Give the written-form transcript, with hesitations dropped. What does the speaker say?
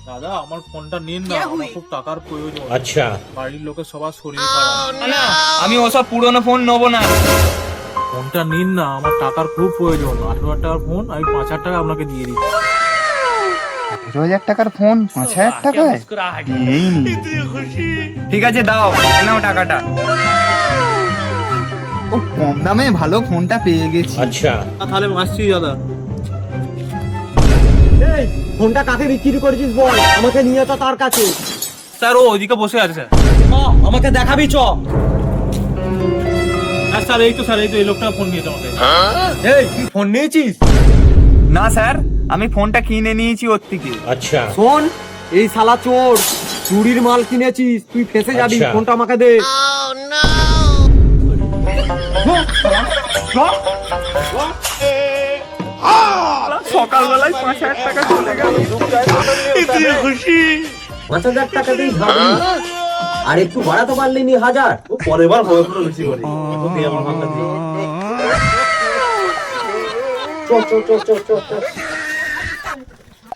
দাদা আমার ফোনটা নিন না, আমার খুব টাকার প্রয়োজন। আচ্ছা, বাড়ির লোকের সবার শরীর খারাপ। না আমি ওসব পুরনো ফোন নেবো না। ফোনটা নিন না, আমার টাকার খুব প্রয়োজন। 18,000 টাকার ফোন আমি 5,000 টাকা আপনাকে দিয়ে দিচ্ছি। 18,000 টাকার ফোন 5,000 টাকায়? এই নি। ঠিক আছে দাও, এই নাও টাকাটা। ও কম দামে ভালো ফোনটা পেয়ে গেছি। আচ্ছা, তাহলে আমি আসছি দাদা। এই ফোনটা কাকে বিক্রি করেছিস বল, আমাকে নিয়ে তো তার কাছে। স্যার ও ওইদিকে বসে আছে স্যার। আমাকে দেখাবি চ। হ্যাঁ স্যার, এই তো স্যার, এই তো এই লোকটা ফোন নিয়েছে আমাকে। এই তুই ফোন নিয়েছিস? না স্যার, আমি ফোনটা কিনে নিয়েছি ওর থেকে। আচ্ছা, শোন, এই শালা চোর, চুরির মাল কিনেছিস, তুই ফেসে যাবি। আচ্ছা। ফোনটা আমাকে দে। সকালবেলায় 5,000 টাকা চলে গেল। 5,000 টাকা দিয়ে ভাবলি, আর একটু বাড়াতে পারলি নি 1,000। ও পরের বার হবে পুরো বেশি করে। এখন দিয়ে আমার ফোনটা দিয়ে। চল চল চল চল চল।